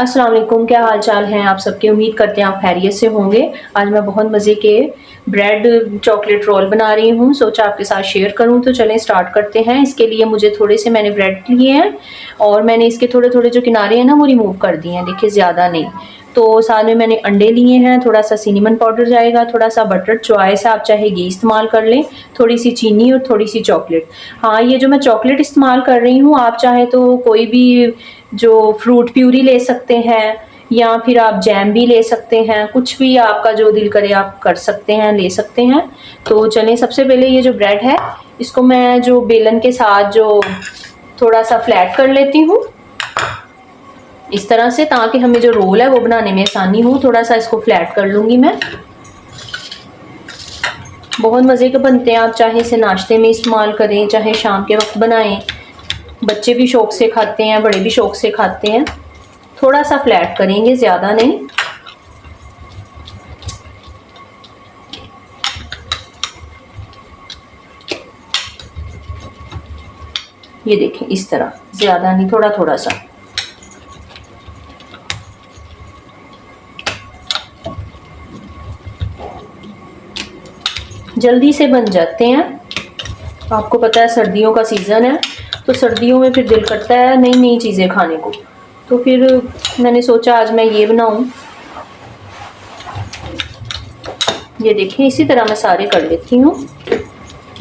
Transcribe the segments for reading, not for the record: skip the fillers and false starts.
अस्सलाम वालेकुम, क्या हाल चाल हैं आप सबके। उम्मीद करते हैं आप खैरियत से होंगे। आज मैं बहुत मज़े के ब्रेड चॉकलेट रोल बना रही हूँ, सोचा आपके साथ शेयर करूँ। तो चलें स्टार्ट करते हैं। इसके लिए मुझे थोड़े से मैंने ब्रेड लिए हैं और मैंने इसके थोड़े थोड़े जो किनारे हैं ना वो रिमूव कर दिए हैं, देखिए ज़्यादा नहीं। तो साथ में मैंने अंडे लिए हैं, थोड़ा सा सिनेमन पाउडर जाएगा, थोड़ा सा बटर चॉइस है, आप चाहे घी इस्तेमाल कर लें, थोड़ी सी चीनी और थोड़ी सी चॉकलेट। हाँ, ये जो मैं चॉकलेट इस्तेमाल कर रही हूँ, आप चाहे तो कोई भी जो फ्रूट प्यूरी ले सकते हैं या फिर आप जैम भी ले सकते हैं, कुछ भी आपका जो दिल करे आप कर सकते हैं, ले सकते हैं। तो चलें, सबसे पहले ये जो ब्रेड है इसको मैं जो बेलन के साथ जो थोड़ा सा फ्लैट कर लेती हूँ इस तरह से, ताकि हमें जो रोल है वो बनाने में आसानी हो। थोड़ा सा इसको फ्लैट कर लूँगी मैं। बहुत मज़े के बनते हैं, आप चाहे इसे नाश्ते में इस्तेमाल करें, चाहे शाम के वक्त बनाएं। बच्चे भी शौक़ से खाते हैं, बड़े भी शौक़ से खाते हैं। थोड़ा सा फ्लैट करेंगे, ज़्यादा नहीं। ये देखें, इस तरह, ज़्यादा नहीं, थोड़ा थोड़ा सा। जल्दी से बन जाते हैं। आपको पता है सर्दियों का सीज़न है, तो सर्दियों में फिर दिल करता है नई नई चीज़ें खाने को। तो फिर मैंने सोचा आज मैं ये बनाऊं। ये देखें, इसी तरह मैं सारे कर लेती हूँ।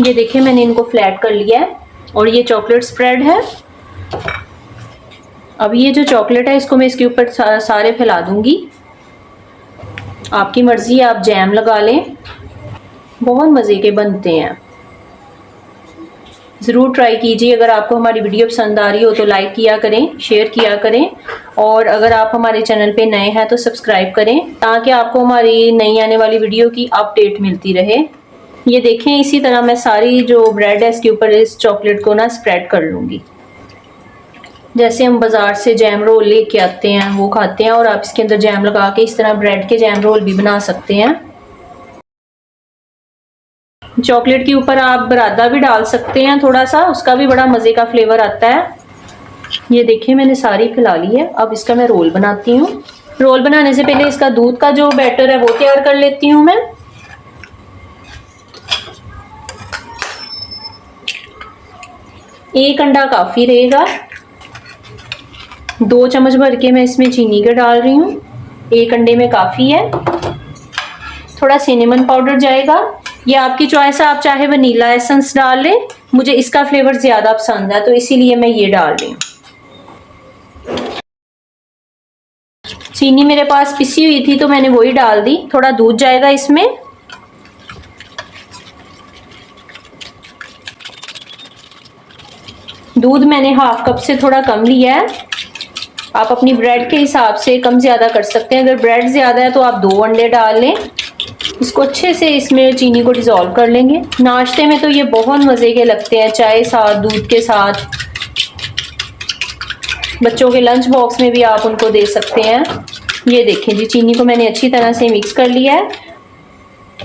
ये देखें, मैंने इनको फ्लैट कर लिया है और ये चॉकलेट स्प्रेड है। अब ये जो चॉकलेट है इसको मैं इसके ऊपर सारे फैला दूंगी। आपकी मर्ज़ी है, आप जैम लगा लें, बहुत मज़े के बनते हैं। ज़रूर ट्राई कीजिए। अगर आपको हमारी वीडियो पसंद आ रही हो तो लाइक किया करें, शेयर किया करें, और अगर आप हमारे चैनल पे नए हैं तो सब्सक्राइब करें, ताकि आपको हमारी नई आने वाली वीडियो की अपडेट मिलती रहे। ये देखें, इसी तरह मैं सारी जो ब्रेड है इसके ऊपर इस चॉकलेट को ना स्प्रेड कर लूँगी। जैसे हम बाज़ार से जैम रोल लेके आते हैं वो खाते हैं, और आप इसके अंदर जैम लगा के इस तरह ब्रेड के जैम रोल भी बना सकते हैं। चॉकलेट के ऊपर आप बरादा भी डाल सकते हैं थोड़ा सा, उसका भी बड़ा मज़े का फ्लेवर आता है। ये देखिए, मैंने सारी फैला ली है। अब इसका मैं रोल बनाती हूँ। रोल बनाने से पहले इसका दूध का जो बैटर है वो तैयार कर लेती हूँ मैं। एक अंडा काफ़ी रहेगा। 2 चम्मच भर के मैं इसमें चीनी के डाल रही हूँ, एक अंडे में काफ़ी है। थोड़ा सिनेमन पाउडर जाएगा, ये आपकी चॉइस है, आप चाहे वनीला एसेंस डाल लें। मुझे इसका फ्लेवर ज़्यादा पसंद है तो इसीलिए मैं ये डाल रही हूँ। चीनी मेरे पास पिसी हुई थी तो मैंने वही डाल दी। थोड़ा दूध जाएगा इसमें। दूध मैंने हाफ कप से थोड़ा कम लिया है। आप अपनी ब्रेड के हिसाब से कम ज़्यादा कर सकते हैं। अगर ब्रेड ज़्यादा है तो आप 2 अंडे डाल लें। इसको अच्छे से इसमें चीनी को डिज़ोल्व कर लेंगे। नाश्ते में तो ये बहुत मज़े के लगते हैं, चाय साथ, दूध के साथ। बच्चों के लंच बॉक्स में भी आप उनको दे सकते हैं। ये देखें जी, चीनी को मैंने अच्छी तरह से मिक्स कर लिया है।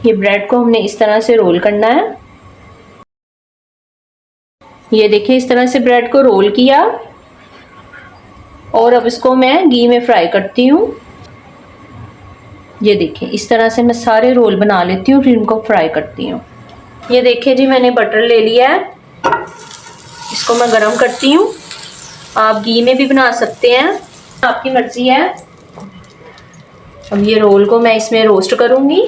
ये ब्रेड को हमने इस तरह से रोल करना है। ये देखिए, इस तरह से ब्रेड को रोल किया और अब इसको मैं घी में फ्राई करती हूँ। ये देखिए, इस तरह से मैं सारे रोल बना लेती हूँ, फिर इनको फ्राई करती हूँ। ये देखिए जी, मैंने बटर ले लिया है, इसको मैं गरम करती हूँ। आप घी में भी बना सकते हैं, आपकी मर्जी है। अब ये रोल को मैं इसमें रोस्ट करूँगी।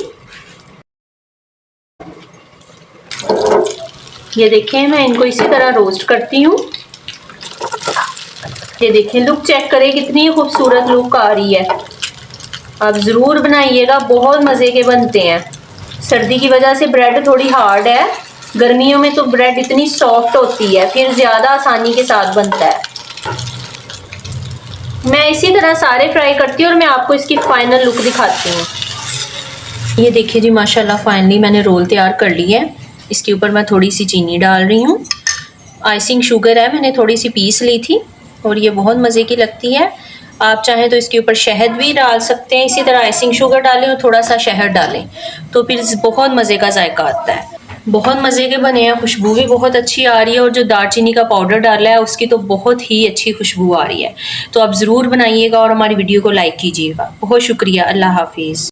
ये देखें, मैं इनको इसी तरह रोस्ट करती हूँ। ये देखें, लुक चेक करें कितनी खूबसूरत लुक आ रही है। आप ज़रूर बनाइएगा, बहुत मज़े के बनते हैं। सर्दी की वजह से ब्रेड थोड़ी हार्ड है, गर्मियों में तो ब्रेड इतनी सॉफ्ट होती है, फिर ज़्यादा आसानी के साथ बनता है। मैं इसी तरह सारे फ्राई करती हूँ और मैं आपको इसकी फाइनल लुक दिखाती हूँ। ये देखिए जी, माशाल्लाह फाइनली मैंने रोल तैयार कर ली है। इसके ऊपर मैं थोड़ी सी चीनी डाल रही हूँ। आइसिंग शुगर है, मैंने थोड़ी सी पीस ली थी और ये बहुत मज़े की लगती है। आप चाहें तो इसके ऊपर शहद भी डाल सकते हैं। इसी तरह आइसिंग शुगर डालें और थोड़ा सा शहद डालें तो फिर बहुत मज़े का जायका आता है। बहुत मज़े के बने हैं, खुशबू भी बहुत अच्छी आ रही है और जो दालचीनी का पाउडर डाला है उसकी तो बहुत ही अच्छी खुशबू आ रही है। तो आप ज़रूर बनाइएगा और हमारी वीडियो को लाइक कीजिएगा। बहुत शुक्रिया। अल्लाह हाफिज़।